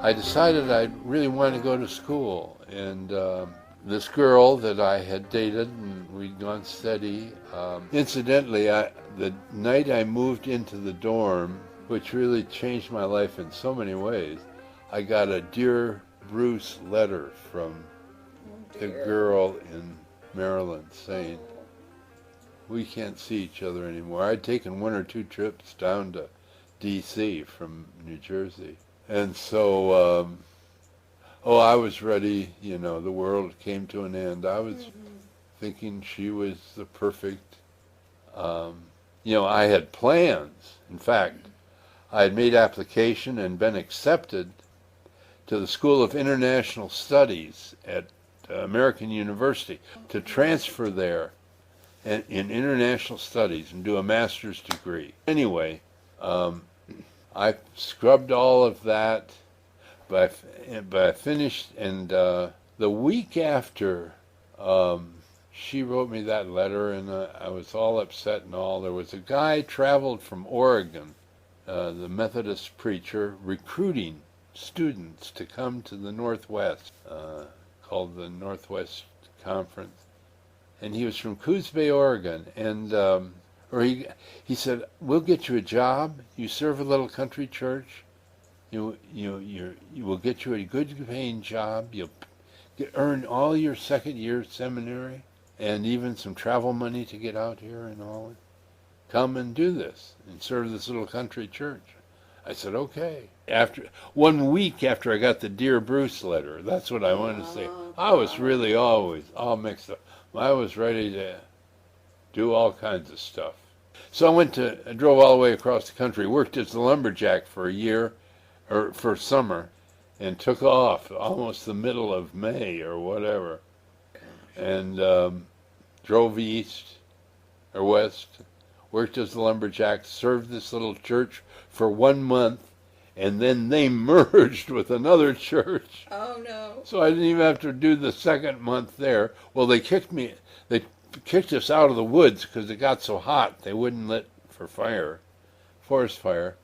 I decided I really wanted to go to school. And this girl that I had dated and we'd gone steady, incidentally, the night I moved into the dorm, which really changed my life in so many ways, I got a Dear Bruce letter from the girl in Maryland saying, we can't see each other anymore. I'd taken 1 or 2 trips down to D.C. from New Jersey. And so, I was ready, the world came to an end. I was thinking she was the perfect, I had plans. In fact, I had made application and been accepted to the School of International Studies at American University to transfer there in international studies and do a master's degree. Anyway, I scrubbed all of that, but I finished, and the week after she wrote me that letter, and I was all upset and all. There was a guy traveled from Oregon, the Methodist preacher, recruiting students to come to the Northwest, called the Northwest Conference. And he was from Coos Bay, Oregon, and he said, we'll get you a job. You serve a little country church. You will get you a good paying job. You'll earn all your second year seminary and even some travel money to get out here and all. Come and do this and serve this little country church. I said, okay. After 1 week after I got the Dear Bruce letter, that's what I wanted to say. I was really always all mixed up. I was ready to do all kinds of stuff. So I drove all the way across the country, worked as a lumberjack for a year, or for summer, and took off almost the middle of May or whatever, and drove east or west, worked as a lumberjack, served this little church for 1 month, and then they merged with another church. Oh, no. So I didn't even have to do the second month there. Well, they kicked us out of the woods because it got so hot. They wouldn't let for forest fire.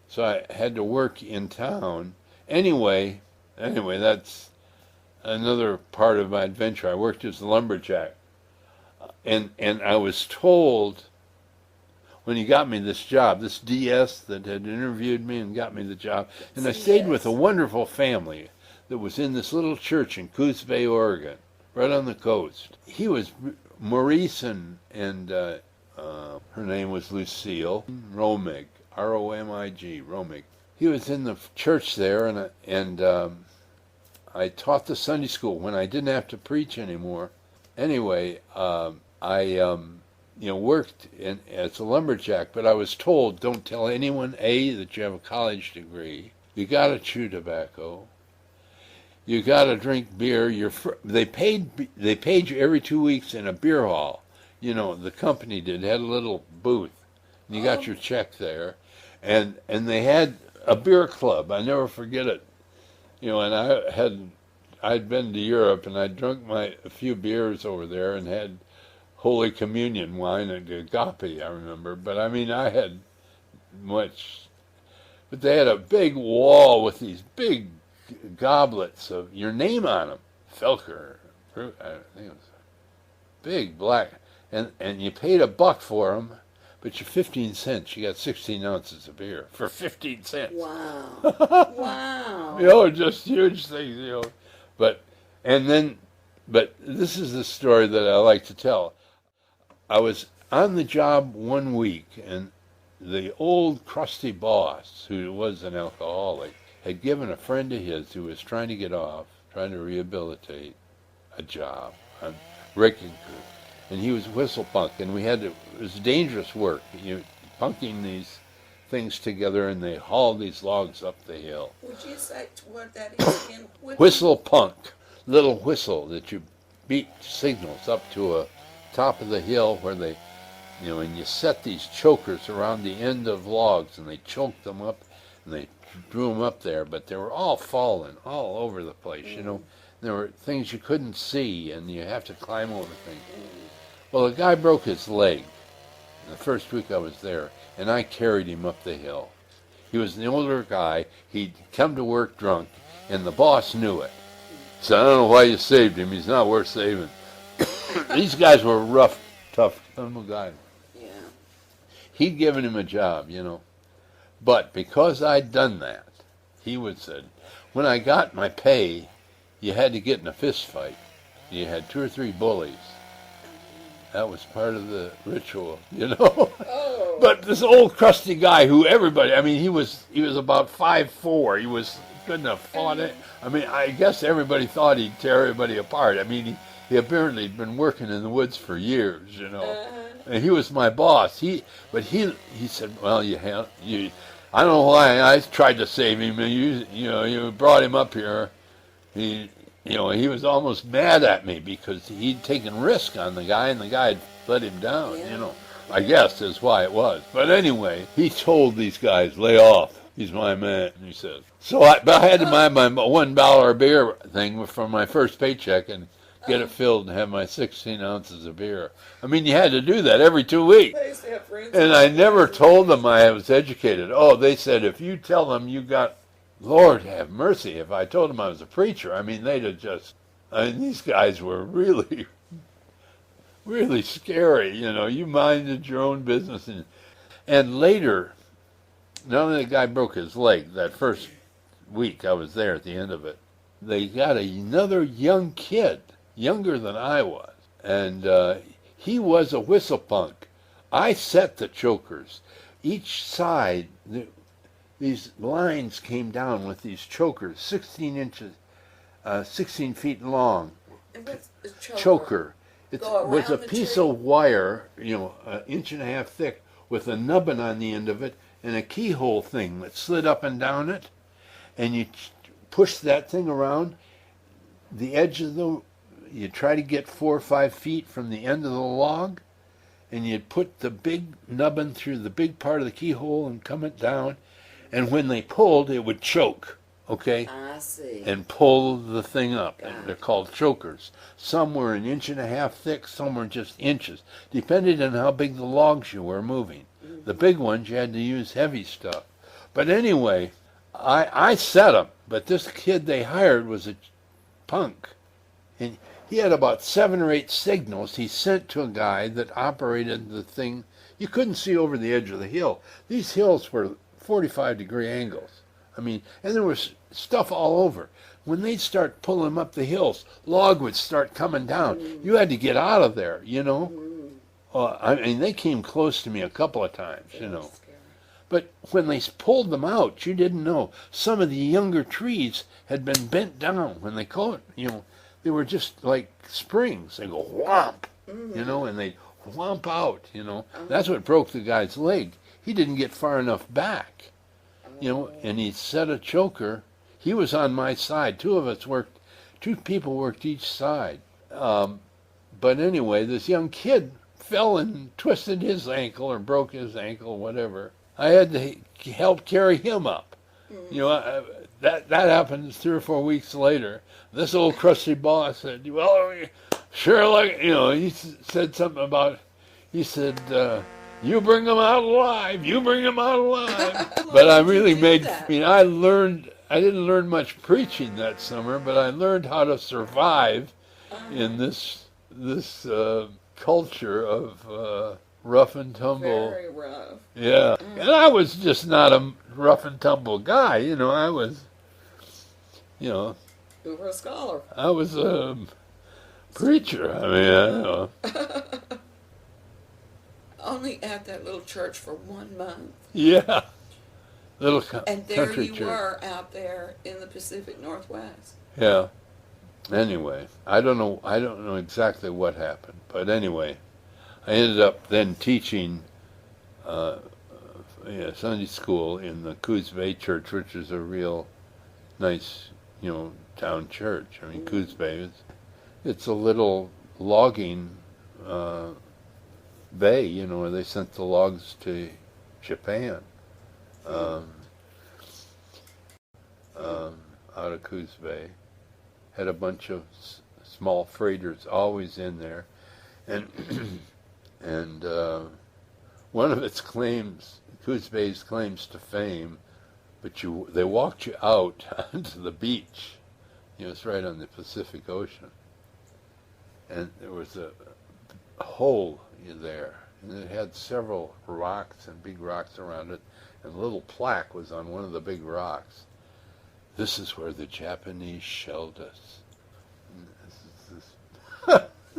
So I had to work in town. Anyway, that's another part of my adventure. I worked as a lumberjack. And I was told, when he got me this job, this DS that had interviewed me and got me the job, and I stayed with a wonderful family that was in this little church in Coos Bay, Oregon, right on the coast. He was Maurice and her name was Lucille Romig, R-O-M-I-G, Romig. He was in the church there, and I taught the Sunday school when I didn't have to preach anymore. Anyway, I worked as a lumberjack, but I was told, don't tell anyone, that you have a college degree. You got to chew tobacco. You got to drink beer. They paid you every 2 weeks in a beer hall. The company had a little booth. And you got your check there, and they had a beer club. I never forget it. And I'd been to Europe, and I'd drunk a few beers over there and had Holy Communion wine and agape, I remember. But I had much. But they had a big wall with these big goblets of your name on them. Felker, I think it was big black. And you paid $1 for them, but you're 15 cents. You got 16 ounces of beer for 15 cents. Wow. Wow. Just huge things, But this is the story that I like to tell. I was on the job 1 week, and the old crusty boss, who was an alcoholic, had given a friend of his who was trying to get off, trying to rehabilitate, a job on wrecking crew. And he was whistle punk, and it was dangerous work. Punking these things together, and they hauled these logs up the hill. Would you say what that is again? Whistle punk, little whistle that you beat signals up to a top of the hill where they, and you set these chokers around the end of logs, and they choked them up, and they drew them up there, but they were all falling all over the place, There were things you couldn't see, and you have to climb over things. Well, a guy broke his leg the first week I was there, and I carried him up the hill. He was an older guy. He'd come to work drunk. And the boss knew it. So I don't know why you saved him. He's not worth saving. These guys were rough, tough little guys. Yeah. He'd given him a job, But because I'd done that, he would said, when I got my pay, you had to get in a fist fight. You had 2 or 3 bullies. That was part of the ritual, Oh. But this old crusty guy who he was about 5'4". He couldn't have fought it. I guess everybody thought he'd tear everybody apart. He apparently had been working in the woods for years, And he was my boss. He said, well, I don't know why I tried to save him. You brought him up here. He was almost mad at me because he'd taken risk on the guy, and the guy had let him down. Yeah. I guess that's why it was. But anyway, he told these guys, lay off. He's my man, he said. So I had to buy my $1 beer thing from my first paycheck and get it filled and have my 16 ounces of beer. You had to do that every 2 weeks. They used to have friends. And I never told them I was educated. Oh, they said, if you tell them you got, Lord have mercy, if I told them I was a preacher, they'd have just, these guys were really, really scary, You minded your own business. And later, not only the guy broke his leg that first week I was there at the end of it, they got another young kid, younger than I was, and he was a whistle punk. I set the chokers. Each side, these lines came down with these chokers, 16 feet long. And what's a Choker. It Go was a around the piece tree? of wire, 1.5 inches thick, with a nubbin on the end of it and a keyhole thing that slid up and down it, and you push that thing around the edge of you try to get 4 or 5 feet from the end of the log, and you'd put the big nubbin through the big part of the keyhole and come it down, and when they pulled, it would choke, okay? I see. And pull the thing up. Got They're it. called chokers. Some were 1.5 inches thick, some were just inches, depending on how big the logs you were moving. The big ones, you had to use heavy stuff. But anyway, I set them, but this kid they hired was a punk. And he had about 7 or 8 signals he sent to a guy that operated the thing. You couldn't see over the edge of the hill. These hills were 45-degree angles. And there was stuff all over. When they'd start pulling up the hills, log would start coming down. You had to get out of there, they came close to me a couple of times, Scary. But when they pulled them out, you didn't know. Some of the younger trees had been bent down when they caught, they were just like springs. They go whomp, and they'd whomp out, That's what broke the guy's leg. He didn't get far enough back, and he set a choker. He was on my side. 2 people worked each side. But anyway, this young kid fell and twisted his ankle or broke his ankle, whatever. I had to help carry him up. That happened 3 or 4 weeks later. This old crusty boss said, well, sure, he said something about, you bring them out alive, you bring them out alive. But I really I didn't learn much preaching that summer, but I learned how to survive in this culture of rough and tumble. Very rough. Yeah. And I was just not a rough and tumble guy, I was, You were a scholar. I was a preacher. I don't know. Only at that little church for 1 month. Yeah. Little And there country you church. were out there in the Pacific Northwest. Yeah. Anyway, I don't know exactly what happened, but anyway, I ended up then teaching Sunday school in the Coos Bay church, which is a real nice, town church. Coos Bay it's a little logging bay, where they sent the logs to Japan. Out of Coos Bay. Had a bunch of small freighters always in there, and one of its claims, Coos Bay's claims to fame, but they walked you out onto the beach. It's right on the Pacific Ocean. And there was a hole there, and it had several rocks and big rocks around it, and a little plaque was on one of the big rocks. This is where the Japanese shelled us. And this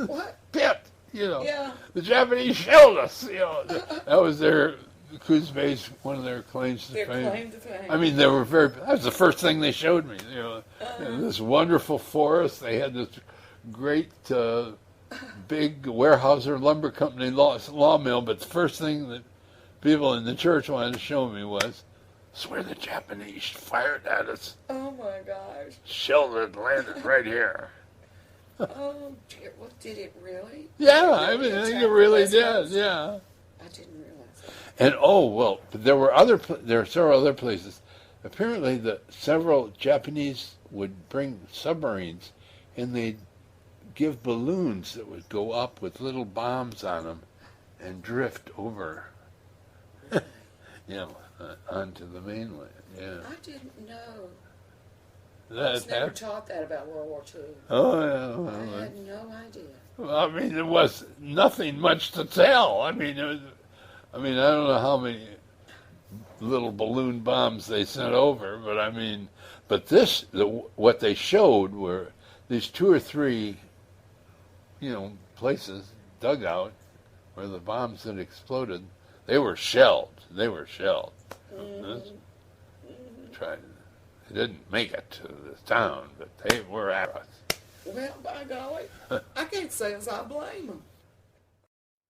What? pit, Yeah. The Japanese shelled us, That was their, Coos Bay's one of their claims to Their fame. claim to fame. I mean, that was the first thing they showed me, this wonderful forest. They had this great big Weyerhaeuser Lumber Company law mill, but the first thing that people in the church wanted to show me was, it's where the Japanese fired at us. Oh my gosh. Shelled it, landed right here. Oh dear. Well, did it really? Yeah, I think it really did, yeah. I didn't realize that. And there were several other places. Apparently, several Japanese would bring submarines, and they'd give balloons that would go up with little bombs on them and drift over, onto the mainland. Yeah. I didn't know. I That was never taught that about World War II. Oh, yeah. I had no idea. Well, I mean, there was nothing much to tell. I don't know how many little balloon bombs they sent over, but what they showed were these 2 or 3, places dug out where the bombs had exploded. They were shelled. Mm-hmm. They didn't make it to the town, but they were at us. Well, by golly, I can't say as I blame them.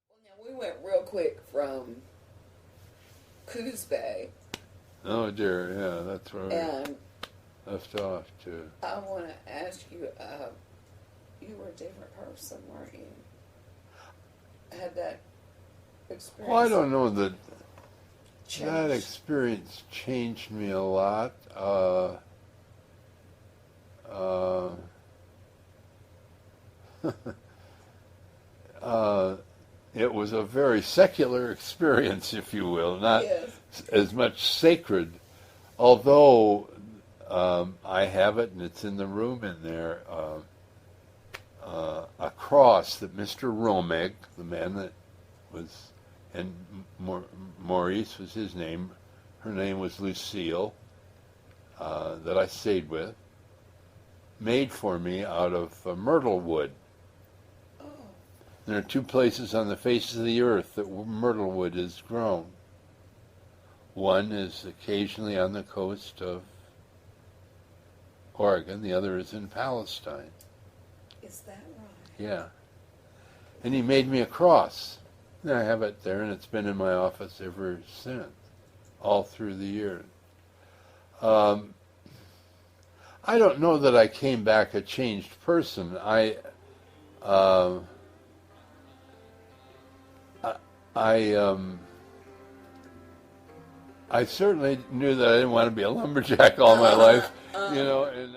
Well, now we went real quick from Coos Bay. Oh dear, yeah, that's where And we left off too. I want to ask you, you were a different person, weren't you? Had that experience? Well, I don't know that changed? experience changed me a lot. It was a very secular experience, if you will, not Yes. as much sacred, although I have it, and it's in the room in there, a cross that Mr. Romeg, the man that was, and Maurice was his name, her name was Lucille, that I stayed with, made for me out of myrtle wood. Oh, There are 2 places on the face of the earth that myrtle wood is grown. One is occasionally on the coast of Oregon, the other is in Palestine. is that right? Yeah. And he made me a cross. And I have it there, and it's been in my office ever since, all through the years. I don't know that I came back a changed person. I certainly knew that I didn't want to be a lumberjack all my life, and